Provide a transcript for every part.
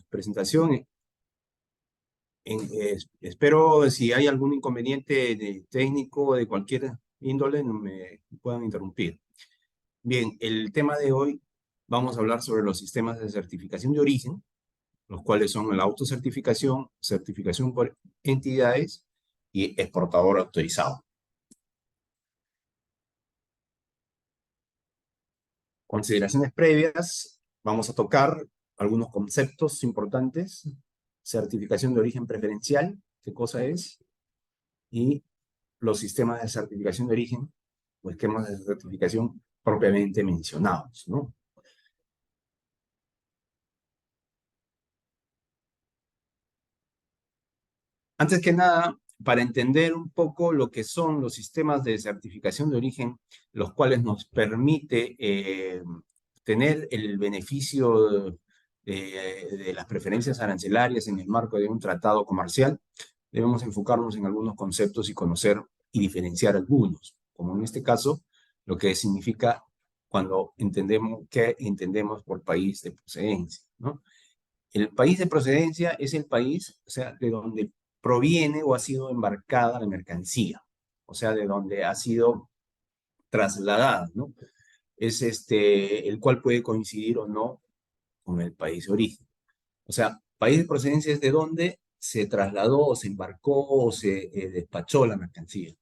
presentación. Espero si hay algún inconveniente técnico de cualquier índole, no me puedan interrumpir. Bien, el tema de hoy vamos a hablar sobre los sistemas de certificación de origen, los cuales son la autocertificación, certificación por entidades y exportador autorizado. Consideraciones previas, vamos a tocar algunos conceptos importantes. Certificación de origen preferencial, ¿qué cosa es? Y los sistemas de certificación de origen o esquemas de certificación propiamente mencionados, ¿no? Antes que nada, para entender un poco lo que son los sistemas de certificación de origen, los cuales nos permite tener el beneficio de las preferencias arancelarias en el marco de un tratado comercial, debemos enfocarnos en algunos conceptos y conocer y diferenciar algunos, como en este caso, lo que significa cuando entendemos qué entendemos por país de procedencia, ¿no? El país de procedencia es el país, o sea, de donde proviene o ha sido embarcada la mercancía, o sea, de donde ha sido trasladada, ¿no? Es el cual puede coincidir o no con el país de origen. O sea, país de procedencia es de donde se trasladó, o se embarcó o se despachó la mercancía.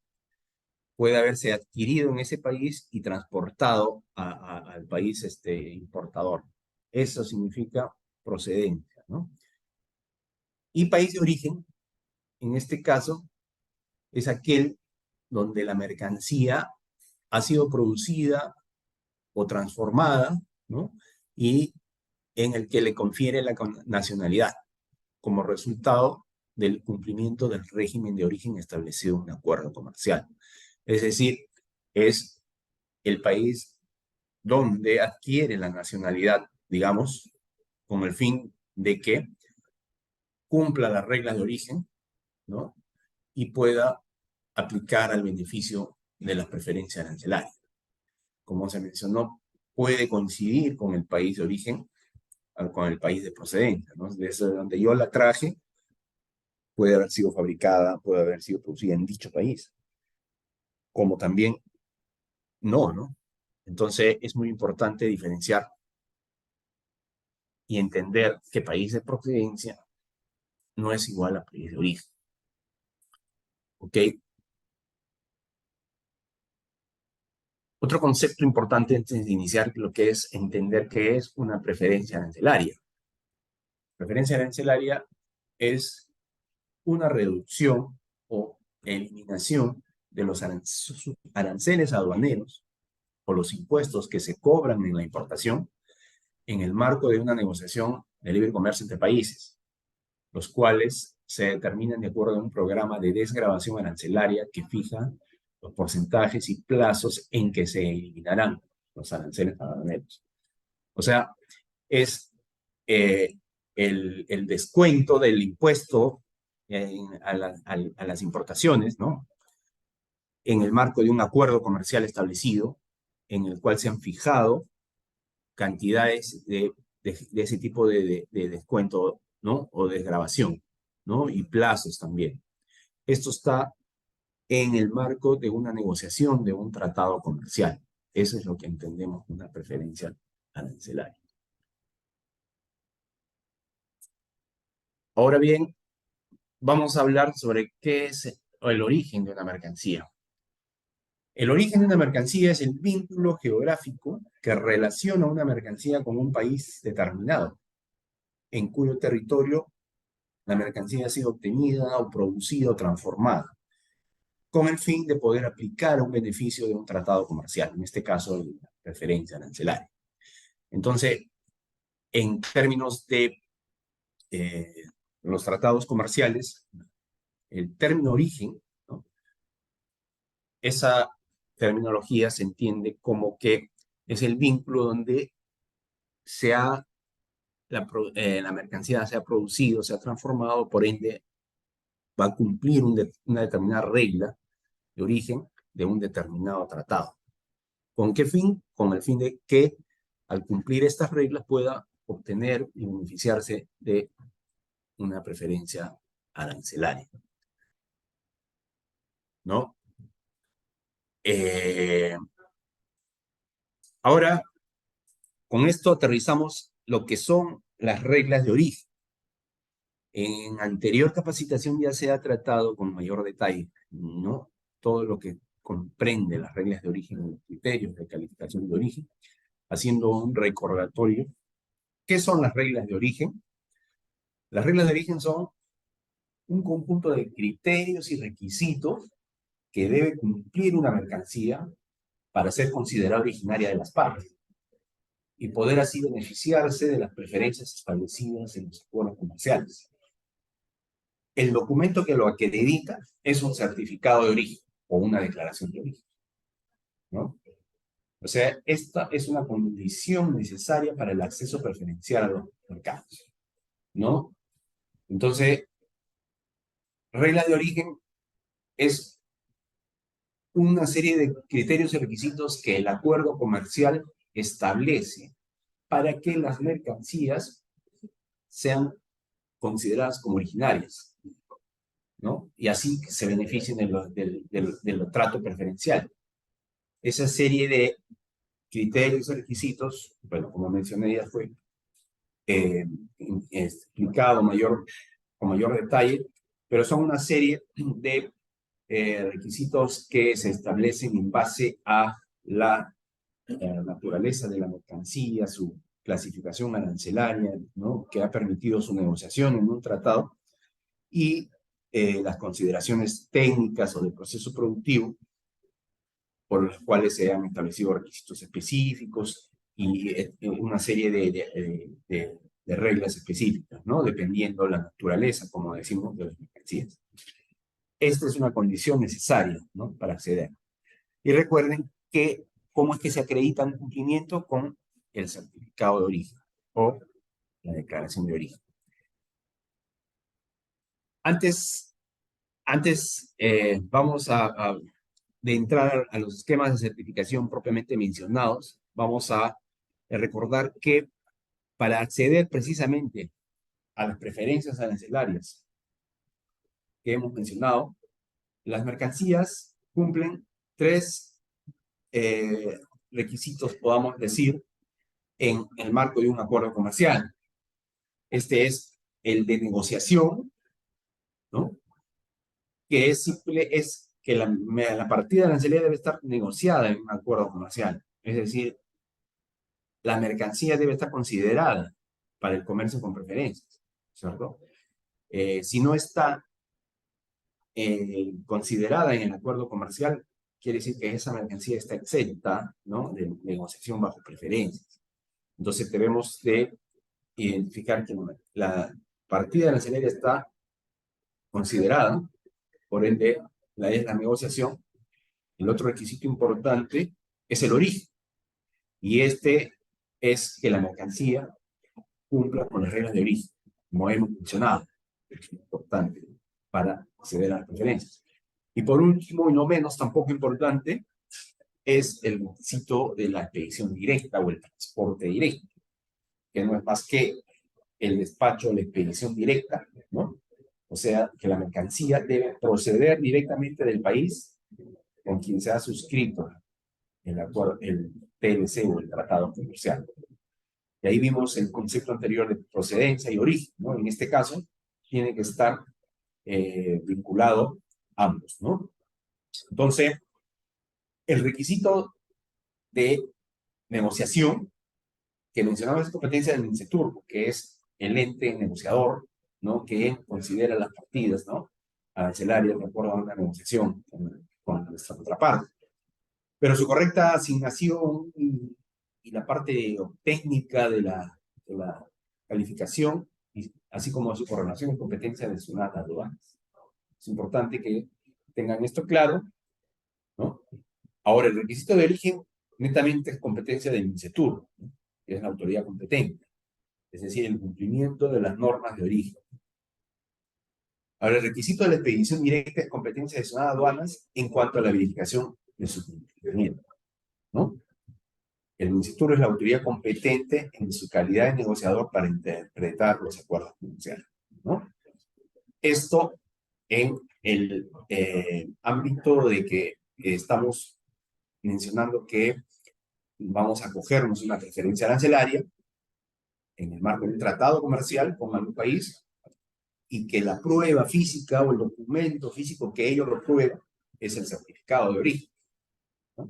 Puede haberse adquirido en ese país y transportado al país importador. Eso significa procedencia, ¿no? Y país de origen, en este caso, es aquel donde la mercancía ha sido producida o transformada, ¿no? Y en el que le confiere la nacionalidad como resultado del cumplimiento del régimen de origen establecido en un acuerdo comercial. Es decir, es el país donde adquiere la nacionalidad, digamos, con el fin de que cumpla las reglas de origen, ¿no? Y pueda aplicar al beneficio de las preferencias arancelarias. Como se mencionó, puede coincidir con el país de origen, con el país de procedencia, ¿no? Desde donde yo la traje, puede haber sido fabricada, puede haber sido producida en dicho país, como también no, ¿no? Entonces es muy importante diferenciar y entender que país de procedencia no es igual a país de origen, ¿ok? Otro concepto importante antes de iniciar lo que es entender qué es una preferencia arancelaria. Preferencia arancelaria es una reducción o eliminación de los aranceles aduaneros o los impuestos que se cobran en la importación en el marco de una negociación de libre comercio entre países, los cuales se determinan de acuerdo a un programa de desgravación arancelaria que fija los porcentajes y plazos en que se eliminarán los aranceles aduaneros. O sea, es el descuento del impuesto a las importaciones, ¿no? En el marco de un acuerdo comercial establecido, en el cual se han fijado cantidades de ese tipo de descuento, ¿no? O desgravación, ¿no? Y plazos también. Esto está en el marco de una negociación de un tratado comercial. Eso es lo que entendemos como una preferencia arancelaria. Ahora bien, vamos a hablar sobre qué es el origen de una mercancía. El origen de una mercancía es el vínculo geográfico que relaciona una mercancía con un país determinado, en cuyo territorio la mercancía ha sido obtenida o producida o transformada, con el fin de poder aplicar un beneficio de un tratado comercial, en este caso la preferencia arancelaria. Entonces, en términos de los tratados comerciales, el término origen, ¿no? Esa terminología se entiende como que es el vínculo donde la mercancía se ha producido, se ha transformado, por ende va a cumplir una determinada regla de origen de un determinado tratado. ¿Con qué fin? Con el fin de que al cumplir estas reglas pueda obtener y beneficiarse de una preferencia arancelaria, ¿no? Ahora, con esto aterrizamos lo que son las reglas de origen. En anterior capacitación ya se ha tratado con mayor detalle, ¿no? Todo lo que comprende las reglas de origen y los criterios de calificación de origen, haciendo un recordatorio. ¿Qué son las reglas de origen? Las reglas de origen son un conjunto de criterios y requisitos que debe cumplir una mercancía para ser considerada originaria de las partes y poder así beneficiarse de las preferencias establecidas en los acuerdos comerciales. El documento que lo acredita es un certificado de origen o una declaración de origen, ¿no? O sea, esta es una condición necesaria para el acceso preferencial a los mercados, ¿no? Entonces, regla de origen es una serie de criterios y requisitos que el acuerdo comercial establece para que las mercancías sean consideradas como originarias, ¿no? Y así se beneficien del trato preferencial. Esa serie de criterios y requisitos, bueno, como mencioné, ya fue explicado con mayor detalle, pero son una serie de requisitos que se establecen en base a la naturaleza de la mercancía, su clasificación arancelaria, ¿no? Que ha permitido su negociación en un tratado, y las consideraciones técnicas o del proceso productivo por las cuales se han establecido requisitos específicos y una serie de reglas específicas, ¿no? Dependiendo la naturaleza, como decimos, de las mercancías. Esta es una condición necesaria, ¿no? Para acceder. Y recuerden que, ¿cómo es que se acredita un cumplimiento? Con el certificado de origen o la declaración de origen. Antes vamos de entrar a los esquemas de certificación propiamente mencionados, vamos a recordar que para acceder precisamente a las preferencias arancelarias que hemos mencionado, las mercancías cumplen tres requisitos, podamos decir, en el marco de un acuerdo comercial. Este es el de negociación, ¿no? Que es simple, es que la partida arancelaria debe estar negociada en un acuerdo comercial. Es decir, la mercancía debe estar considerada para el comercio con preferencias, ¿cierto? Si no está considerada en el acuerdo comercial, quiere decir que esa mercancía está exenta, ¿no? De negociación bajo preferencias. Entonces debemos de identificar que la partida arancelaria está considerada, por ende, es la negociación. El otro requisito importante es el origen, y este es que la mercancía cumpla con las reglas de origen, como hemos mencionado. Es importante para acceder a las preferencias. Y por último, y no menos, tampoco importante, es el requisito de la expedición directa o el transporte directo, que no es más que el despacho o la expedición directa, ¿no? O sea, que la mercancía debe proceder directamente del país con quien se ha suscrito el acuerdo, el TLC o el tratado comercial. Y ahí vimos el concepto anterior de procedencia y origen, ¿no? En este caso, tiene que estar vinculado ambos, ¿no? Entonces, el requisito de negociación que mencionaba es competencia del MINCETUR, que es el ente negociador, ¿no? Que considera las partidas, ¿no? Arancelarias de acuerdo a una negociación con nuestra contraparte. Pero su correcta asignación y la parte técnica de la calificación, así como su correlación y competencia de SUNAT aduanas. Es importante que tengan esto claro, ¿no? Ahora, el requisito de origen netamente es competencia del MINCETUR, ¿no? Que es la autoridad competente, es decir, el cumplimiento de las normas de origen. Ahora, el requisito de la expedición directa es competencia de SUNAT aduanas en cuanto a la verificación de su cumplimiento, ¿no? El MINCESTUR es la autoridad competente en su calidad de negociador para interpretar los acuerdos comerciales, ¿no? Esto en el ámbito de que estamos mencionando que vamos a acogernos una preferencia arancelaria en el marco de un tratado comercial con algún país y que la prueba física o el documento físico que ellos lo prueban es el certificado de origen, ¿no?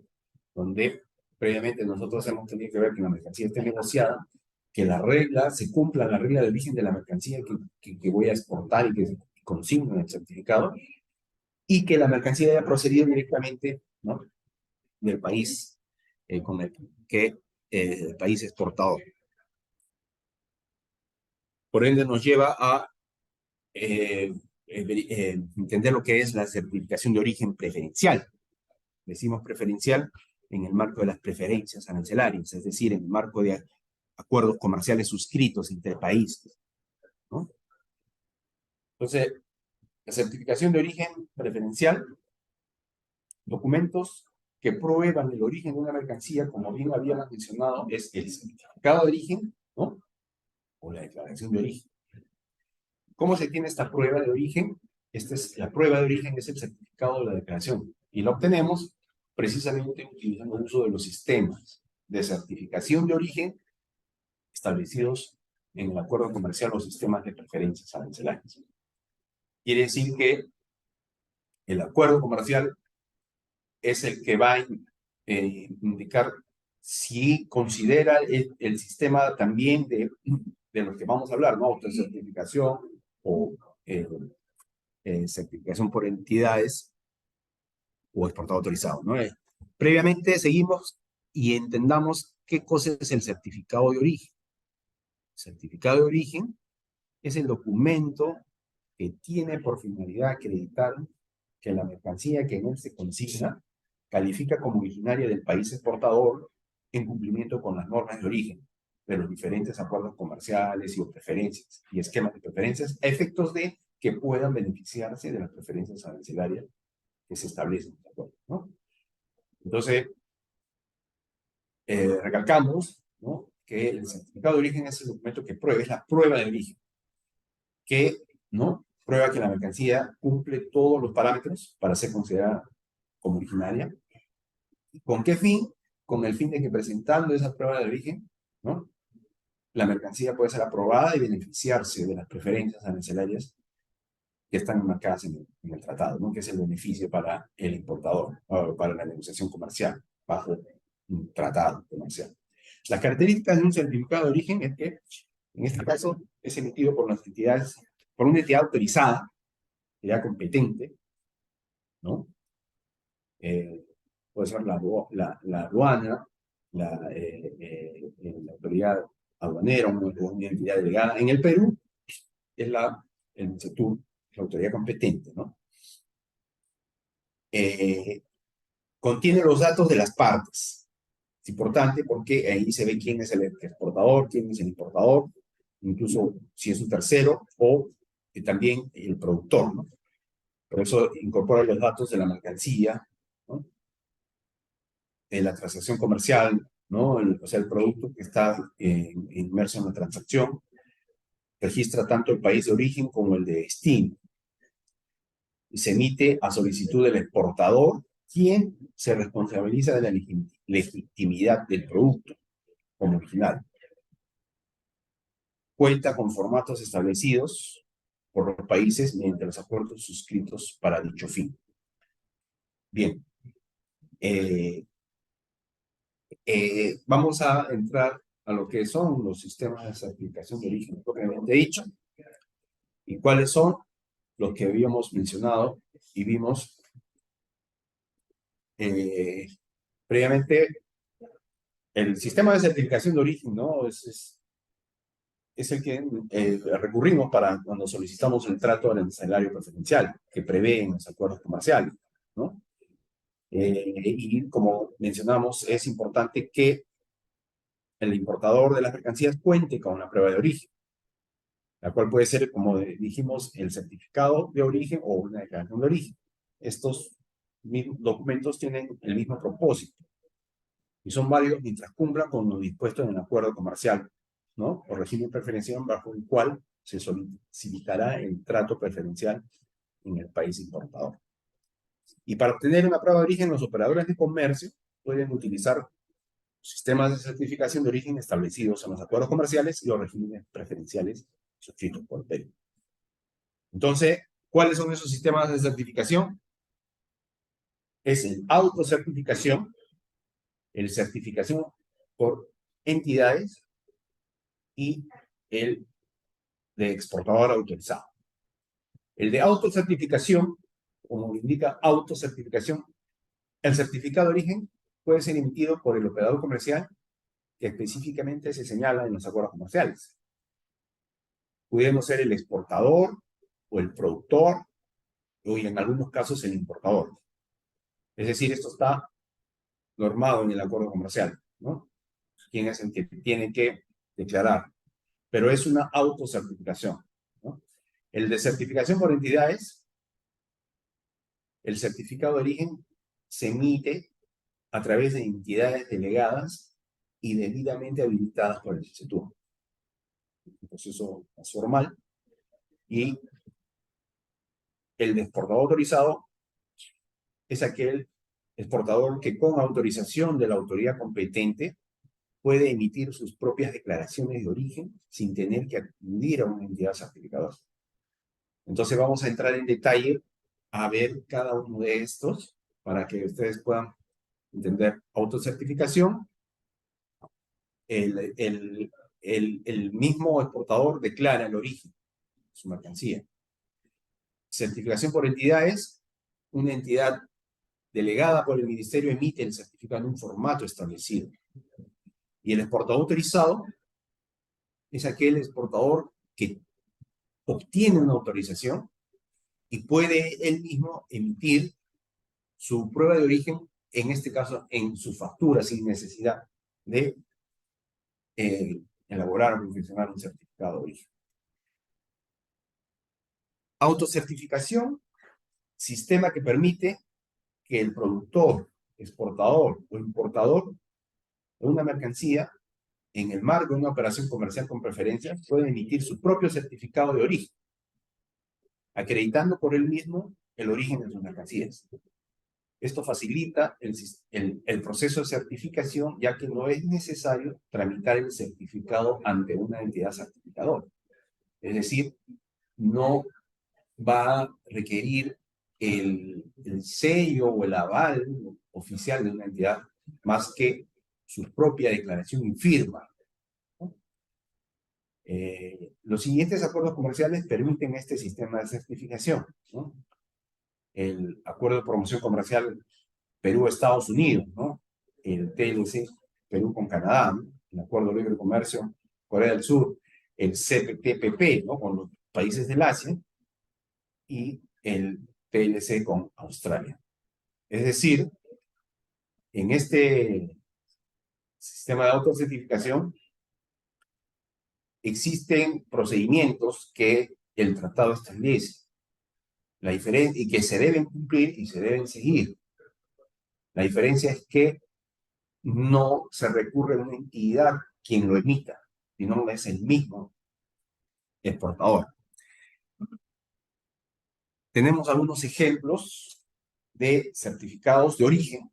Donde previamente nosotros hemos tenido que ver que la mercancía esté negociada, que la regla, se cumpla la regla de origen de la mercancía que voy a exportar y que consigno en el certificado, y que la mercancía haya procedido directamente, ¿no?, del país con el que el país exportador. Por ende, nos lleva a entender lo que es la certificación de origen preferencial. Decimos preferencial en el marco de las preferencias arancelarias, es decir, en el marco de acuerdos comerciales suscritos entre países, ¿no? Entonces, la certificación de origen preferencial, documentos que prueban el origen de una mercancía, como bien habíamos mencionado, es el certificado de origen, ¿no?, o la declaración de origen. ¿Cómo se tiene esta prueba de origen? La prueba de origen es el certificado de la declaración, y lo obtenemos precisamente utilizando el uso de los sistemas de certificación de origen establecidos en el acuerdo comercial o sistemas de preferencias arancelarias. Quiere decir que el acuerdo comercial es el que va a indicar si considera el sistema también de los que vamos a hablar, ¿no?, autocertificación o certificación por entidades o exportador autorizado, ¿no? Previamente seguimos y entendamos qué cosa es el certificado de origen. El certificado de origen es el documento que tiene por finalidad acreditar que la mercancía que en él se consigna califica como originaria del país exportador en cumplimiento con las normas de origen de los diferentes acuerdos comerciales y preferencias y esquemas de preferencias a efectos de que puedan beneficiarse de las preferencias arancelarias que se establecen en el acuerdo, ¿no? Entonces, recalcamos, ¿no?, que el certificado de origen es el documento que prueba, es la prueba de origen, que, ¿no?, prueba que la mercancía cumple todos los parámetros para ser considerada como originaria. ¿Con qué fin? Con el fin de que presentando esa prueba de origen, ¿no?, la mercancía puede ser aprobada y beneficiarse de las preferencias arancelarias que están marcadas en el tratado, ¿no?, que es el beneficio para el importador, o para la negociación comercial, bajo un tratado comercial. Las características de un certificado de origen es que, en este caso, es emitido por las entidades, por una entidad autorizada, entidad competente, ¿no? Puede ser la aduana, la autoridad aduanera, una entidad delegada. En el Perú es el MINCESTUR, la autoridad competente, ¿no? Contiene los datos de las partes. Es importante porque ahí se ve quién es el exportador, quién es el importador, incluso si es un tercero, o también el productor, ¿no? Por eso incorpora los datos de la mercancía, ¿no?, de la transacción comercial, ¿no?, o sea, el producto que está inmerso en la transacción. Registra tanto el país de origen como el de destino. Y se emite a solicitud del exportador, quien se responsabiliza de la legitimidad del producto como original. Cuenta con formatos establecidos por los países mediante los acuerdos suscritos para dicho fin. Bien. Vamos a entrar a lo que son los sistemas de certificación de origen propiamente dicho, y cuáles son los que habíamos mencionado y vimos previamente. El sistema de certificación de origen, ¿no?, es el que recurrimos para cuando solicitamos el trato arancelario preferencial que prevén los acuerdos comerciales, ¿no? Y como mencionamos, es importante que el importador de las mercancías cuente con una prueba de origen, la cual puede ser, como dijimos, el certificado de origen o una declaración de origen. Estos documentos tienen el mismo propósito, y son válidos mientras cumplan con lo dispuesto en el acuerdo comercial, ¿no? O régimen preferencial bajo el cual se solicitará el trato preferencial en el país importador. Y para obtener una prueba de origen, los operadores de comercio pueden utilizar sistemas de certificación de origen establecidos en los acuerdos comerciales y los regímenes preferenciales suscritos por el Perú. Entonces, ¿cuáles son esos sistemas de certificación? Es el autocertificación, el certificación por entidades y el de exportador autorizado. El de autocertificación, como indica autocertificación, el certificado de origen puede ser emitido por el operador comercial que específicamente se señala en los acuerdos comerciales, pudiendo ser el exportador o el productor o en algunos casos el importador. Es decir, esto está normado en el acuerdo comercial, ¿no? ¿Quién es el que tiene que declarar? Pero es una autocertificación, ¿no? El de certificación por entidades, el certificado de origen se emite a través de entidades delegadas y debidamente habilitadas por el CETUR. Un proceso más formal. Y el de exportador autorizado es aquel exportador que con autorización de la autoridad competente puede emitir sus propias declaraciones de origen sin tener que acudir a una entidad certificadora. Entonces vamos a entrar en detalle a ver cada uno de estos para que ustedes puedan entender. Autocertificación, el mismo exportador declara el origen de su mercancía. Certificación por entidades, una entidad delegada por el ministerio emite el certificado en un formato establecido. Y el exportador autorizado es aquel exportador que obtiene una autorización y puede él mismo emitir su prueba de origen, en este caso en su factura, sin necesidad de elaborar o confeccionar un certificado de origen. Autocertificación, sistema que permite que el productor, exportador o importador de una mercancía, en el marco de una operación comercial con preferencia, puede emitir su propio certificado de origen, acreditando por él mismo el origen de sus mercancías. Esto facilita el proceso de certificación, ya que no es necesario tramitar el certificado ante una entidad certificadora. Es decir, no va a requerir el sello o el aval oficial de una entidad más que su propia declaración y firma. Los siguientes acuerdos comerciales permiten este sistema de certificación, ¿no? El acuerdo de promoción comercial Perú-Estados Unidos, ¿no? El TLC Perú con Canadá, ¿no? El acuerdo de libre comercio Corea del Sur, el CPTPP, ¿no? Con los países del Asia, y el TLC con Australia. Es decir, en este sistema de autocertificación existen procedimientos que el tratado establece, la diferencia, y que se deben cumplir y se deben seguir. La diferencia es que no se recurre a una entidad quien lo emita, sino es el mismo exportador. Tenemos algunos ejemplos de certificados de origen,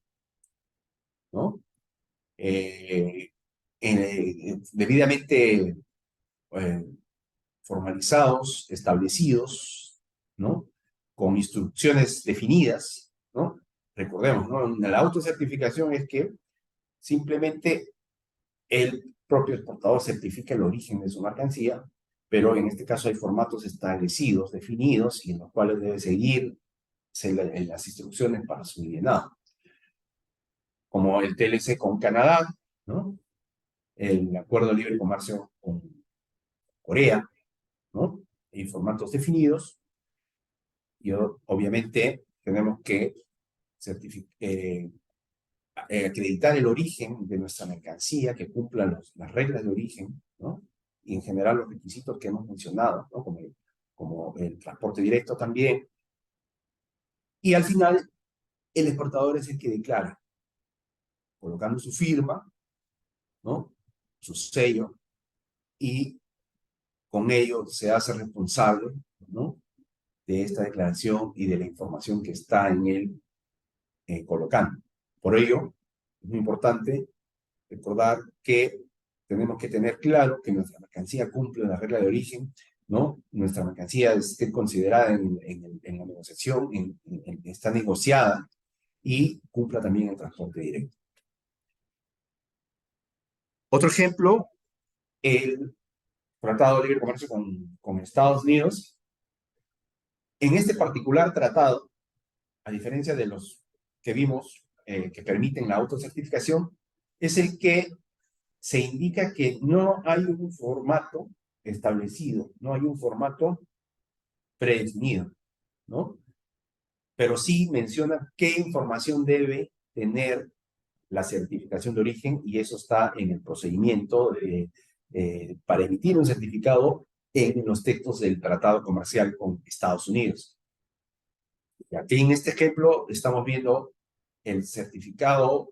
¿no? Debidamente formalizados, establecidos, ¿no? Con instrucciones definidas, ¿no? Recordemos, ¿no? La autocertificación es que simplemente el propio exportador certifica el origen de su mercancía, pero en este caso hay formatos establecidos, definidos, y en los cuales debe seguir las instrucciones para su llenado. Como el TLC con Canadá, ¿no? El Acuerdo de Libre Comercio con Corea, ¿no? En formatos definidos. Y obviamente tenemos que acreditar el origen de nuestra mercancía, que cumpla las reglas de origen, ¿no? Y en general los requisitos que hemos mencionado, ¿no? Como el transporte directo también. Y al final, el exportador es el que declara colocando su firma, ¿no? Su sello, y con ello se hace responsable, ¿no? De esta declaración y de la información que está en él colocando. Por ello, es muy importante recordar que tenemos que tener claro que nuestra mercancía cumple la regla de origen, ¿no? Nuestra mercancía esté considerada en la negociación, está negociada y cumpla también el transporte directo. Otro ejemplo, el Tratado de Libre Comercio con Estados Unidos. En este particular tratado, a diferencia de los que vimos que permiten la autocertificación, es el que se indica que no hay un formato establecido, no hay un formato predefinido, ¿no? Pero sí menciona qué información debe tener la certificación de origen, y eso está en el procedimiento para emitir un certificado en los textos del Tratado Comercial con Estados Unidos. Y aquí en este ejemplo estamos viendo el certificado,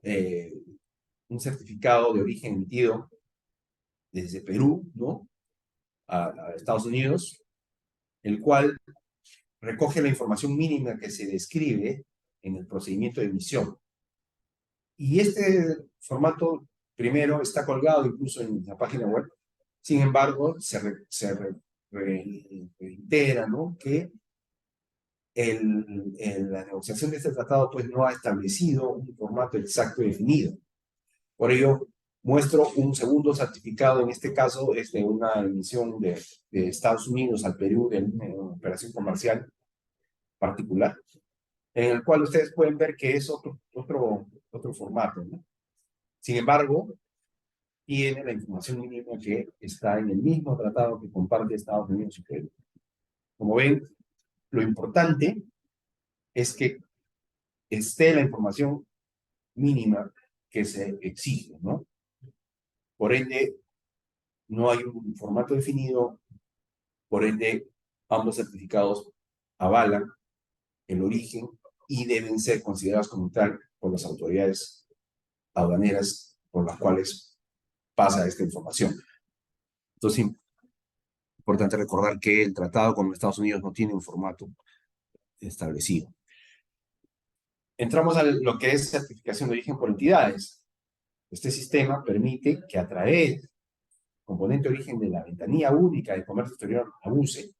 un certificado de origen emitido desde Perú, ¿no? A Estados Unidos, el cual recoge la información mínima que se describe en el procedimiento de emisión. Y este formato, primero, está colgado incluso en la página web. Sin embargo, se reitera, ¿no? Que la negociación de este tratado pues, no ha establecido un formato exacto y definido. Por ello, muestro un segundo certificado, en este caso es de una emisión de Estados Unidos al Perú de una operación comercial particular, en el cual ustedes pueden ver que es otro formato, ¿no? Sin embargo, tiene la información mínima que está en el mismo tratado que comparte Estados Unidos y Perú. Como ven, lo importante es que esté la información mínima que se exige, ¿no? Por ende, no hay un formato definido, por ende, ambos certificados avalan el origen y deben ser considerados como tal por las autoridades aduaneras por las cuales pasa esta información. Entonces, importante recordar que el tratado con los Estados Unidos no tiene un formato establecido. Entramos a lo que es certificación de origen por entidades. Este sistema permite que a través del componente de origen de la ventanilla única de comercio exterior, ABUCE,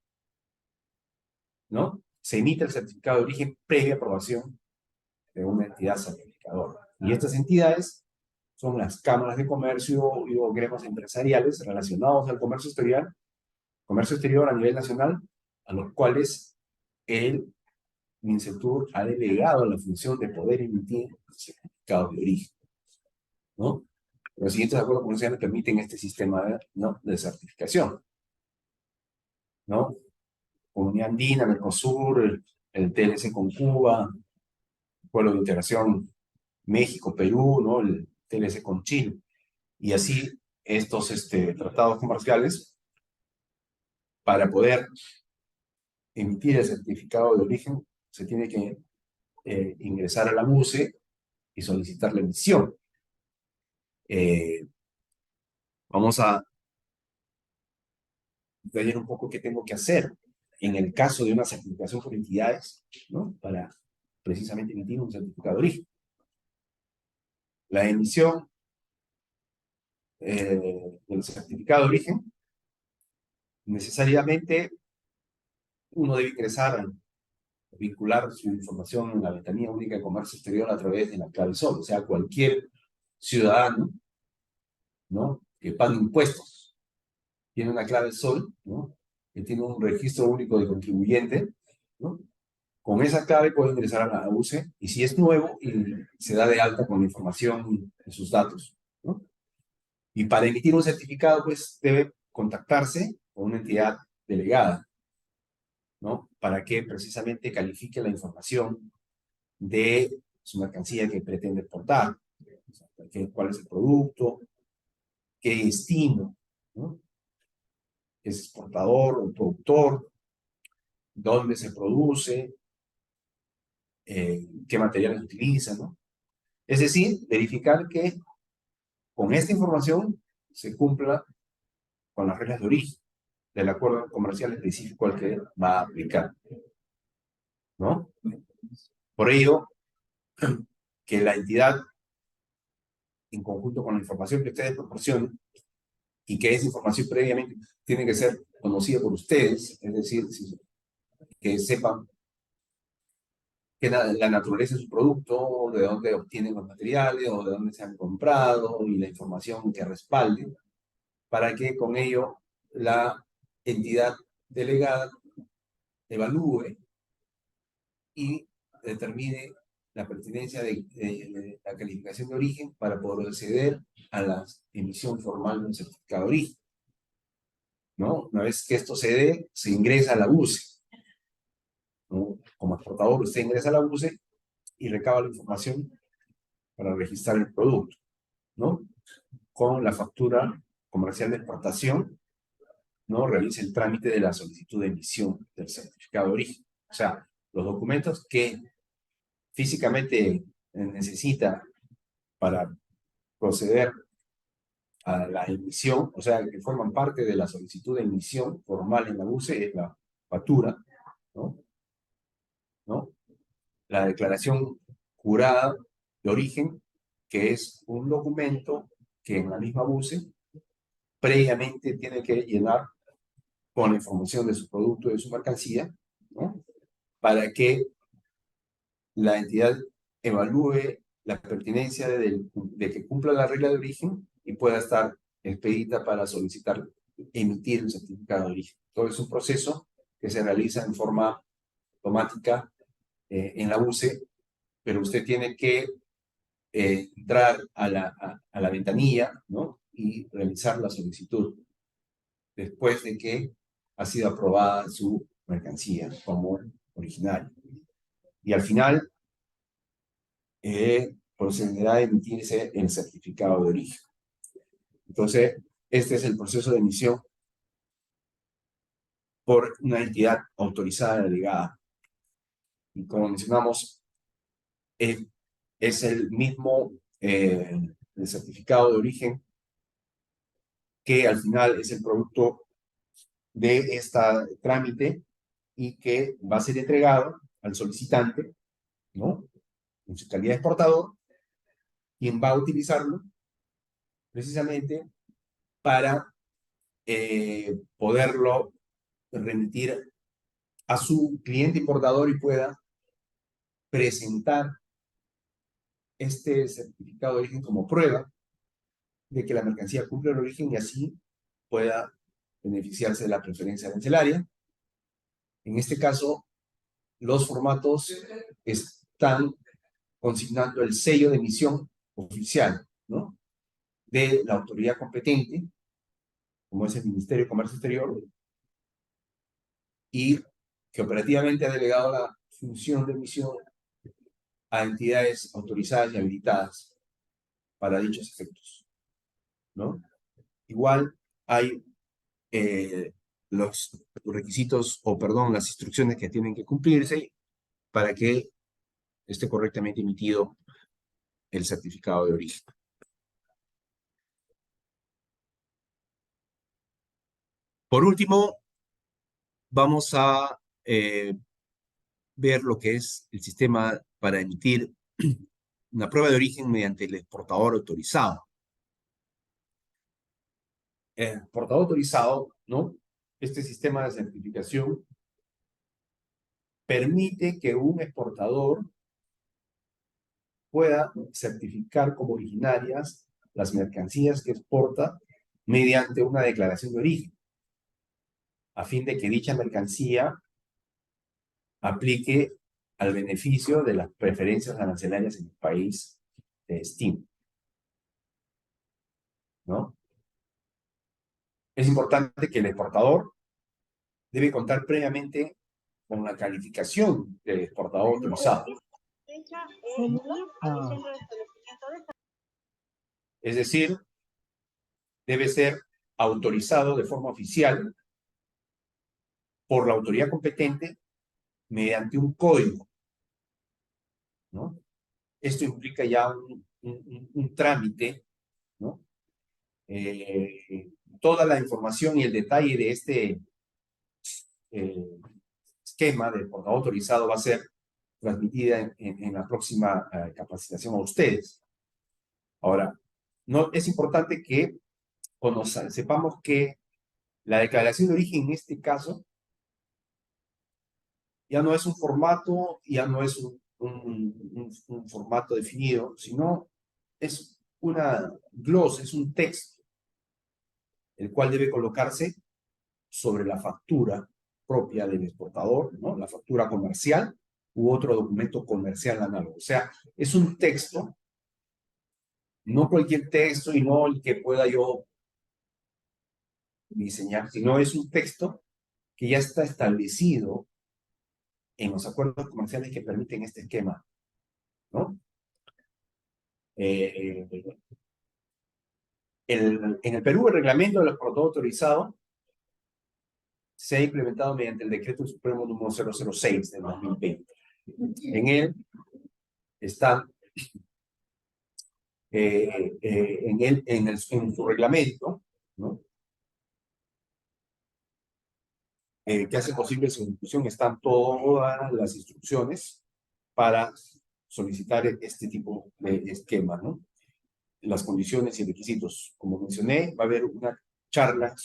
¿no? Se emite el certificado de origen previa aprobación de una entidad certificadora. Y estas entidades son las cámaras de comercio y gremios empresariales relacionados al comercio exterior a nivel nacional, a los cuales el MINCETUR ha delegado la función de poder emitir certificados de origen, ¿no? Los siguientes acuerdos comerciales permiten este sistema, ¿no? De certificación, ¿no? Comunidad Andina, Mercosur, el TLC con Cuba, Acuerdo de Integración México-Perú, ¿no? El TLC con Chile. Y así estos tratados comerciales, para poder emitir el certificado de origen, se tiene que ingresar a la MUSE y solicitar la emisión. Vamos a ver un poco qué tengo que hacer en el caso de una certificación por entidades, ¿no? Para precisamente emitir un certificado de origen. La emisión del certificado de origen, necesariamente uno debe ingresar, vincular su información en la ventanilla única de comercio exterior a través de la clave SOL. O sea, cualquier ciudadano, ¿no? Que pague impuestos tiene una clave SOL, ¿no? Que tiene un registro único de contribuyente, ¿no? Con esa clave puede ingresar a la UCE, y si es nuevo, y se da de alta con la información de sus datos, ¿no? Y para emitir un certificado, pues debe contactarse con una entidad delegada, ¿no? Para que precisamente califique la información de su mercancía que pretende exportar. O sea, cuál es el producto, qué destino, ¿no? Es exportador o productor, dónde se produce, qué materiales utiliza, ¿no? Es decir, verificar que con esta información se cumpla con las reglas de origen del acuerdo comercial específico al que va a aplicar, ¿no? Por ello, que la entidad, en conjunto con la información que ustedes proporcionen, y que esa información previamente tiene que ser conocida por ustedes, es decir, que sepan que la naturaleza de su producto, de dónde obtienen los materiales o de dónde se han comprado y la información que respalde, para que con ello la entidad delegada evalúe y determine la pertinencia de la calificación de origen para poder acceder a la emisión formal de un certificado de origen, ¿no? Una vez que esto se dé, se ingresa a la UCE, ¿no? Como exportador, usted ingresa a la UCE y recaba la información para registrar el producto, ¿no? Con la factura comercial de exportación, ¿no? Realiza el trámite de la solicitud de emisión del certificado de origen. O sea, los documentos que físicamente necesita para proceder a la emisión, o sea, que forman parte de la solicitud de emisión formal en la UCE, es la factura, ¿no? ¿No? La declaración jurada de origen, que es un documento que en la misma UCE previamente tiene que llenar con la información de su producto y de su mercancía, ¿no? Para que la entidad evalúe la pertinencia de que cumpla la regla de origen y pueda estar expedita para solicitar emitir el certificado de origen. Todo es un proceso que se realiza en forma automática en la UCE, pero usted tiene que entrar a la ventanilla, ¿no? Y realizar la solicitud después de que ha sido aprobada su mercancía como original. Y al final procederá a emitirse el certificado de origen. Entonces, este es el proceso de emisión por una entidad autorizada delegada. Y como mencionamos, es el mismo el certificado de origen que al final es el producto de este trámite y que va a ser entregado al solicitante, ¿no? En su calidad de exportador, quien va a utilizarlo precisamente para poderlo remitir a su cliente importador y pueda presentar este certificado de origen como prueba de que la mercancía cumple el origen y así pueda beneficiarse de la preferencia arancelaria. En este caso, los formatos están consignando el sello de emisión oficial, ¿no? De la autoridad competente, como es el Ministerio de Comercio Exterior, y que operativamente ha delegado la función de emisión a entidades autorizadas y habilitadas para dichos efectos, ¿no? Igual hay los requisitos, o perdón, las instrucciones que tienen que cumplirse para que esté correctamente emitido el certificado de origen. Por último, vamos a ver lo que es el sistema para emitir una prueba de origen mediante el exportador autorizado. El exportador autorizado, ¿no? Este sistema de certificación permite que un exportador pueda certificar como originarias las mercancías que exporta mediante una declaración de origen, a fin de que dicha mercancía aplique al beneficio de las preferencias arancelarias en el país de destino, ¿no? Es importante que el exportador debe contar previamente con la calificación de exportador autorizado. Es decir, debe ser autorizado de forma oficial por la autoridad competente mediante un código, ¿no? Esto implica ya un trámite, ¿no? Toda la información y el detalle de este esquema de portador autorizado va a ser transmitida en la próxima capacitación a ustedes. Ahora, no, es importante que sepamos que la declaración de origen en este caso ya no es un formato, ya no es un formato definido, sino es una glosa, es un texto, el cual debe colocarse sobre la factura propia del exportador, ¿no? La factura comercial u otro documento comercial análogo. O sea, es un texto, no cualquier texto y no el que pueda yo diseñar, sino es un texto que ya está establecido en los acuerdos comerciales que permiten este esquema, ¿no? En el Perú, el reglamento de los productos autorizados se ha implementado mediante el Decreto Supremo número 006 de 2020. En él están, en su reglamento, ¿no? Que hace posible su ejecución, están todas las instrucciones para solicitar este tipo de esquema, ¿no? Las condiciones y requisitos. Como mencioné, va a haber una charla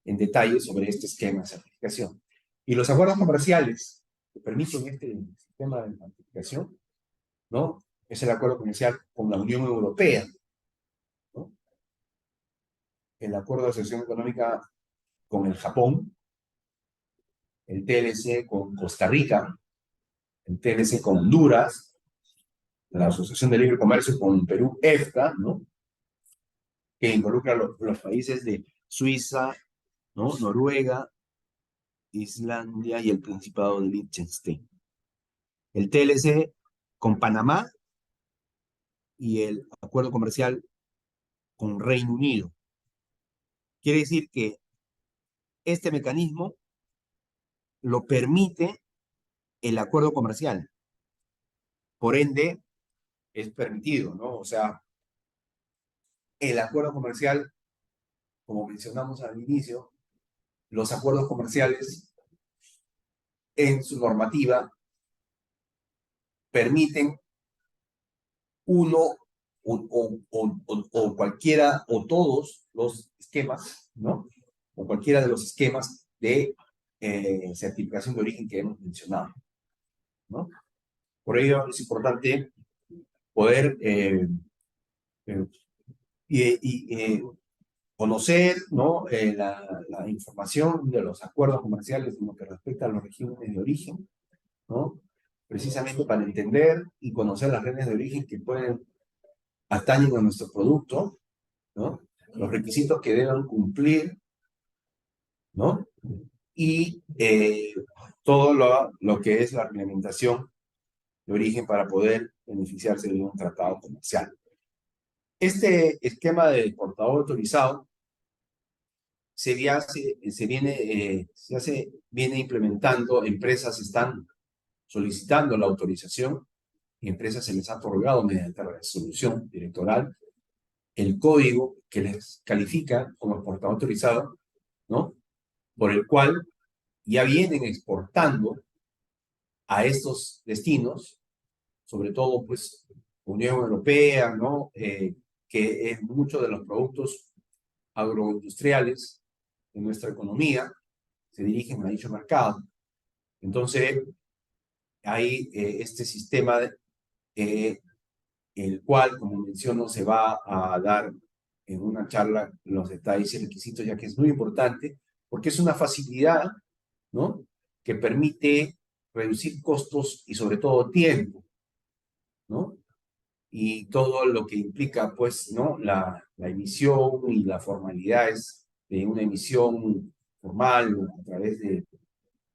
en detalle sobre este esquema de certificación. Y los acuerdos comerciales que permiten este sistema de certificación, ¿no? Es el acuerdo comercial con la Unión Europea, ¿no? El acuerdo de asociación económica con el Japón, el TLC con Costa Rica, el TLC con Honduras, la Asociación de Libre Comercio con Perú, EFTA, ¿no? Que involucra los países de Suiza, ¿no? Noruega, Islandia y el Principado de Liechtenstein. El TLC con Panamá y el acuerdo comercial con Reino Unido. Quiere decir que este mecanismo lo permite el acuerdo comercial. Por ende, es permitido, ¿no? O sea, el acuerdo comercial, como mencionamos al inicio, los acuerdos comerciales en su normativa permiten uno o cualquiera o todos los esquemas, ¿no? O cualquiera de los esquemas de certificación de origen que hemos mencionado, ¿no? Por ello es importante poder conocer, ¿no? La información de los acuerdos comerciales en lo que respecta a los regímenes de origen, ¿no? Precisamente para entender y conocer las reglas de origen que pueden atañen a nuestro producto, ¿no? Los requisitos que deben cumplir, ¿no? Y todo lo que es la reglamentación de origen para poder beneficiarse de un tratado comercial. Este esquema de exportador autorizado viene implementando, empresas están solicitando la autorización y empresas se les ha otorgado mediante la resolución directoral el código que les califica como exportador autorizado, ¿no? Por el cual ya vienen exportando a estos destinos, sobre todo, pues, Unión Europea, ¿no? Que en muchos de los productos agroindustriales de nuestra economía se dirigen a dicho mercado. Entonces, hay este sistema, el cual, como menciono, se va a dar en una charla los detalles y requisitos, ya que es muy importante, porque es una facilidad, ¿no? Que permite reducir costos y sobre todo tiempo, ¿no? Y todo lo que implica, pues, ¿no? La emisión y las formalidades de una emisión formal a través de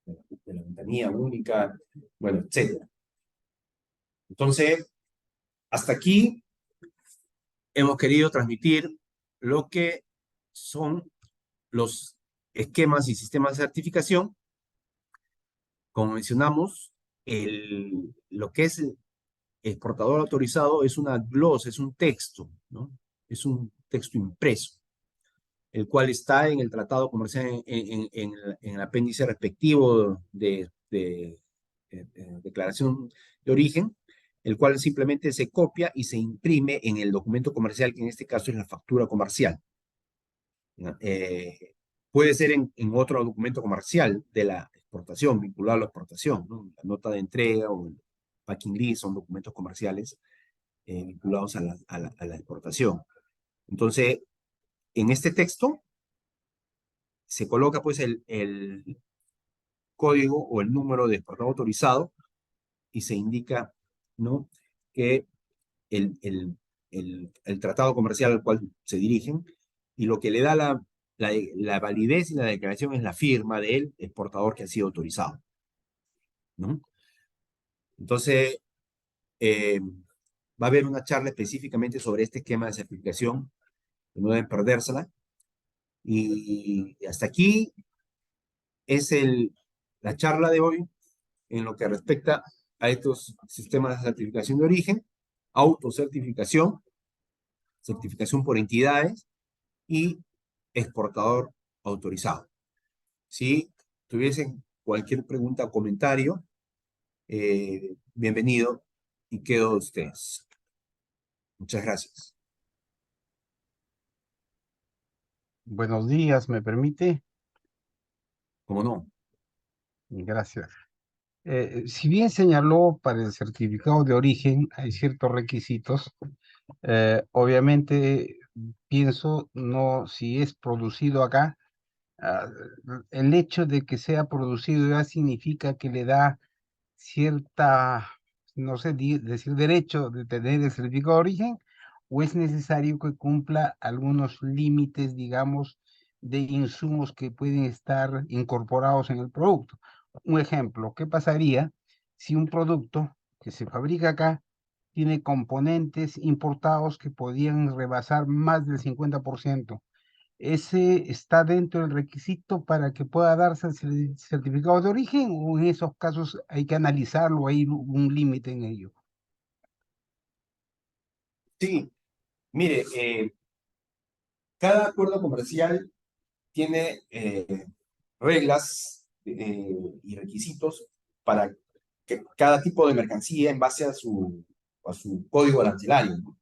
la ventanilla única, bueno, etcétera. Entonces, hasta aquí hemos querido transmitir lo que son los esquemas y sistemas de certificación. Como mencionamos, lo que es exportador autorizado es una glosa, es un texto, ¿no? Es un texto impreso, el cual está en el tratado comercial, en el apéndice respectivo de declaración de origen, el cual simplemente se copia y se imprime en el documento comercial, que en este caso es la factura comercial. ¿No? Puede ser en otro documento comercial de la exportación, vinculado a la exportación, ¿no? La nota de entrega o el packing list son documentos comerciales vinculados a la exportación. Entonces, en este texto se coloca pues el código o el número de exportador autorizado y se indica, ¿no?, que el tratado comercial al cual se dirigen, y lo que le da la validez y la declaración es la firma del exportador que ha sido autorizado, ¿no? Entonces, va a haber una charla específicamente sobre este esquema de certificación, que no deben perdérsela, y hasta aquí es la charla de hoy en lo que respecta a estos sistemas de certificación de origen, autocertificación, certificación por entidades y exportador autorizado. Si tuviesen cualquier pregunta o comentario, bienvenido y quedo de ustedes. Muchas gracias. Buenos días, ¿me permite? ¿Cómo no? Gracias. Si bien señaló para el certificado de origen hay ciertos requisitos, obviamente pienso no si es producido acá, ah, el hecho de que sea producido ya significa que le da cierta, no sé decir derecho de tener el certificado de origen, o es necesario que cumpla algunos límites, digamos, de insumos que pueden estar incorporados en el producto. Un ejemplo, ¿qué pasaría si un producto que se fabrica acá tiene componentes importados que podían rebasar más del 50%? ¿Ese está dentro del requisito para que pueda darse el certificado de origen, o en esos casos hay que analizarlo, hay un límite en ello? Sí, mire, cada acuerdo comercial tiene reglas y requisitos para que cada tipo de mercancía en base a su código arancelario, ¿no?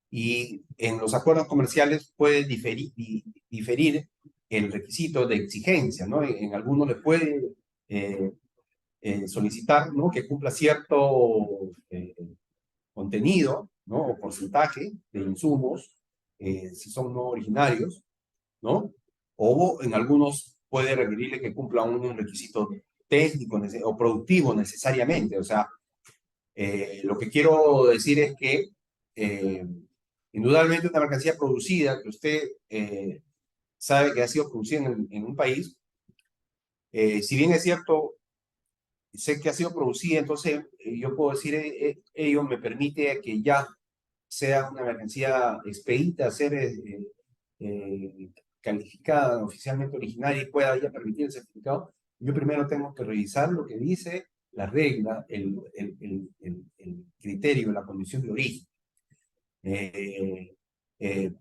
Y en los acuerdos comerciales puede diferir el requisito de exigencia, ¿no? En algunos le puede eh, solicitar, ¿no?, que cumpla cierto contenido, ¿no?, o porcentaje de insumos, si son no originarios, ¿no? O en algunos puede requerirle que cumpla un requisito técnico o productivo necesariamente. O sea, lo que quiero decir es que indudablemente una mercancía producida que usted sabe que ha sido producida en un país, si bien es cierto, sé que ha sido producida, entonces yo puedo decir, ello me permite que ya sea una mercancía expedita, ser calificada oficialmente originaria y pueda ya permitir el certificado. Yo primero tengo que revisar lo que dice la regla, el criterio, la condición de origen. Eh, eh,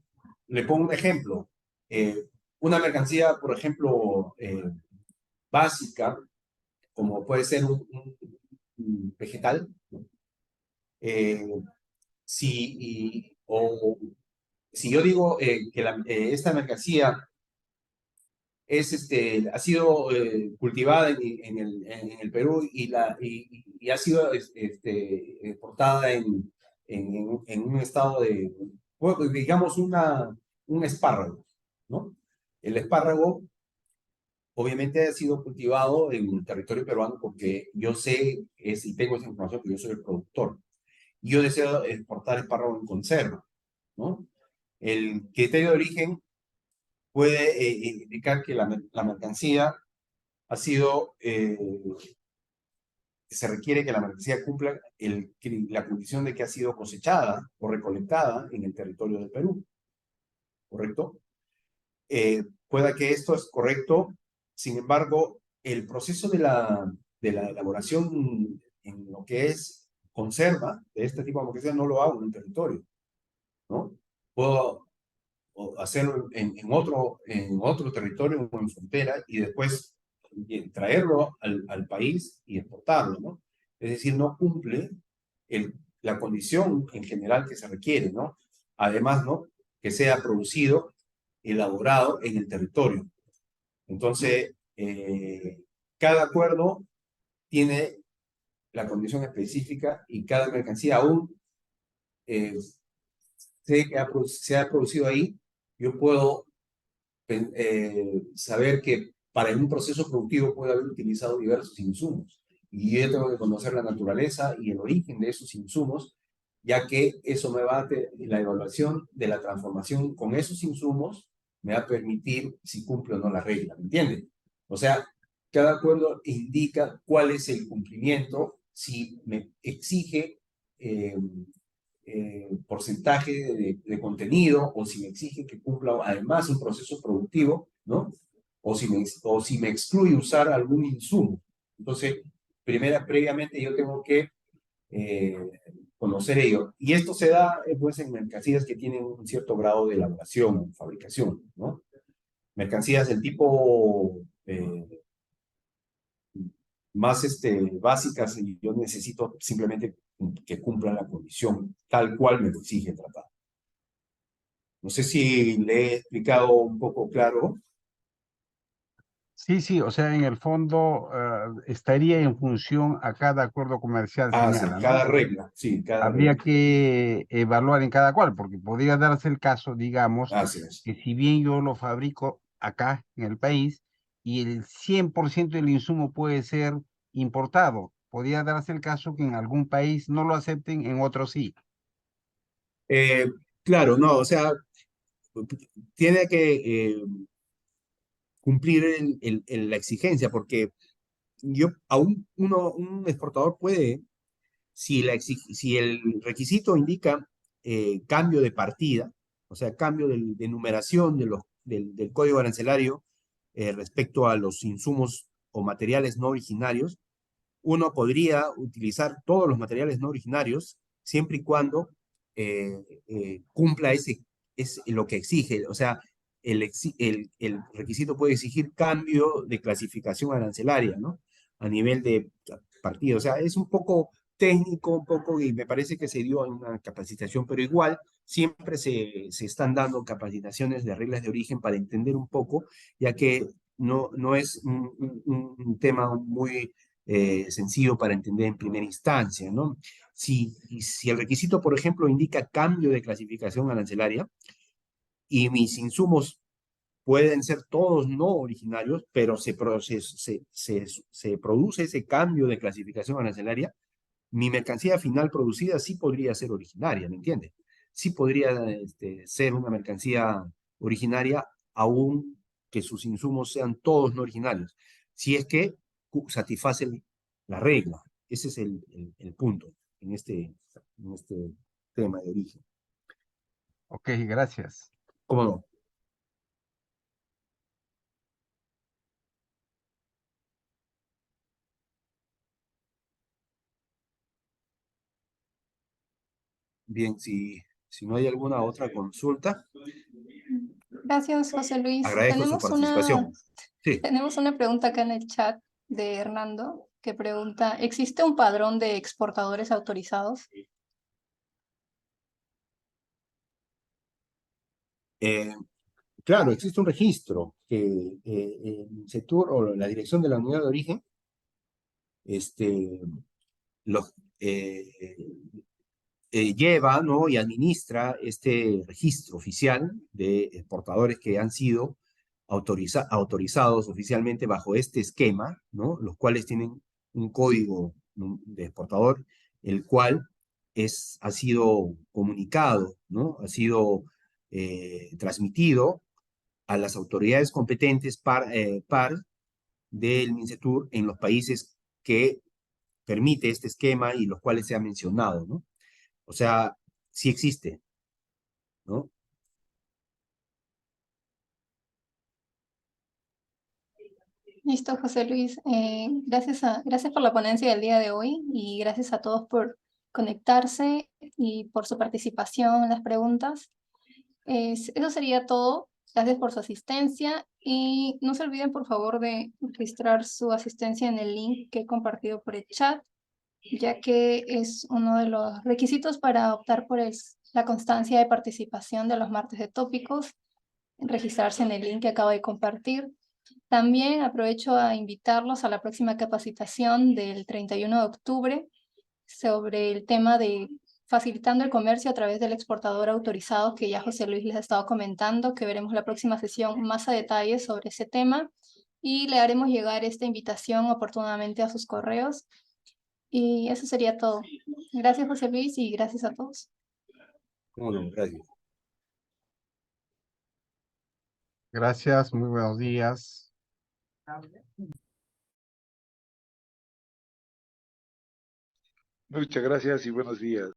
Le pongo un ejemplo. Una mercancía, por ejemplo, básica, como puede ser un vegetal, ¿no? Eh, si yo digo que esta mercancía ha sido cultivada en el Perú y ha sido exportada en un estado bueno, digamos, un espárrago, ¿no? El espárrago obviamente ha sido cultivado en territorio peruano porque yo sé, y tengo esa información, que yo soy el productor. Y yo deseo exportar espárrago en conserva, ¿no? El criterio de origen puede indicar que la mercancía ha sido, se requiere que la mercancía cumpla la condición de que ha sido cosechada o recolectada en el territorio del Perú, ¿correcto? Pueda que esto es correcto, sin embargo, el proceso de la elaboración en lo que es conserva de este tipo de hamburguesas no lo hago en un territorio, ¿no? Puedo hacerlo en otro territorio o en frontera y después traerlo al país y exportarlo, ¿no? Es decir, no cumple la condición en general que se requiere, ¿no? Además, ¿no? Que sea producido, elaborado en el territorio. Entonces, cada acuerdo tiene la condición específica y cada mercancía aún se ha producido ahí, yo puedo saber que para un proceso productivo puede haber utilizado diversos insumos. Y yo tengo que conocer la naturaleza y el origen de esos insumos, ya que eso me va a la evaluación de la transformación con esos insumos me va a permitir si cumple o no la regla, ¿me entiende? O sea, cada acuerdo indica cuál es el cumplimiento, si me exige eh, porcentaje contenido o si me exige que cumpla además un proceso productivo, ¿no? O si me excluye usar algún insumo. Entonces, previamente yo tengo que eh, conocer ello. Y esto se da pues en mercancías que tienen un cierto grado de elaboración, fabricación, ¿no? Mercancías del tipo más básicas y yo necesito simplemente que cumplan la condición tal cual me lo exige el tratado. No sé si le he explicado un poco claro. Sí, sí, o sea, en el fondo estaría en función a cada acuerdo comercial, Ah, sí, señala, ¿no? cada regla, sí, cada Habría regla. que evaluar en cada cual, porque podría darse el caso, digamos, Así es. que si bien yo lo fabrico acá en el país y el 100% del insumo puede ser importado, podría darse el caso que en algún país no lo acepten, en otro sí. Eh, claro, no, o sea, tiene que cumplir la exigencia, porque un exportador puede, si el requisito indica cambio de partida, o sea, cambio de numeración del código arancelario respecto a los insumos o materiales no originarios, uno podría utilizar todos los materiales no originarios siempre y cuando cumpla lo que exige. O sea, el requisito puede exigir cambio de clasificación arancelaria, ¿no? A nivel de partido. O sea, es un poco técnico, un poco, y me parece que se dio en una capacitación, pero igual siempre se están dando capacitaciones de reglas de origen para entender un poco, ya que no es un tema muy sencillo para entender en primera instancia, ¿no? Si el requisito, por ejemplo, indica cambio de clasificación arancelaria y mis insumos pueden ser todos no originarios, pero se produce ese cambio de clasificación arancelaria, mi mercancía final producida sí podría ser originaria, ¿me entiende? Sí podría ser una mercancía originaria, aun que sus insumos sean todos no originarios, si es que satisfacen la regla. Ese es el punto en este tema de origen. Ok, gracias. ¿Cómo no? Bien, si no hay alguna otra consulta, Gracias, José Luis. agradezco su participación. Sí. Tenemos una pregunta acá en el chat de Hernando que pregunta, ¿existe un padrón de exportadores autorizados? Eh, Claro, existe un registro que el CETUR o la Dirección de la Unidad de Origen este, los, lleva, ¿no? Y administra este registro oficial de exportadores que han sido autorizados oficialmente bajo este esquema, ¿no? Los cuales tienen un código, ¿no?, de exportador, el cual ha sido comunicado, ¿no? Ha sido transmitido a las autoridades competentes par del MINCETUR en los países que permite este esquema y los cuales se ha mencionado, ¿no? O sea, sí existe, ¿no? Listo, José Luis. Gracias por la ponencia del día de hoy y gracias a todos por conectarse y por su participación en las preguntas. Eso sería todo. Gracias por su asistencia y no se olviden por favor de registrar su asistencia en el link que he compartido por el chat, ya que es uno de los requisitos para optar por la constancia de participación de los martes de tópicos, registrarse en el link que acabo de compartir. También aprovecho a invitarlos a la próxima capacitación del 31 de octubre sobre el tema de facilitando el comercio a través del exportador autorizado, que ya José Luis les ha estado comentando, que veremos la próxima sesión más a detalle sobre ese tema y le haremos llegar esta invitación oportunamente a sus correos. Y eso sería todo. Gracias, José Luis, y gracias a todos. Bueno, gracias. Gracias, muy buenos días. Muchas gracias y buenos días.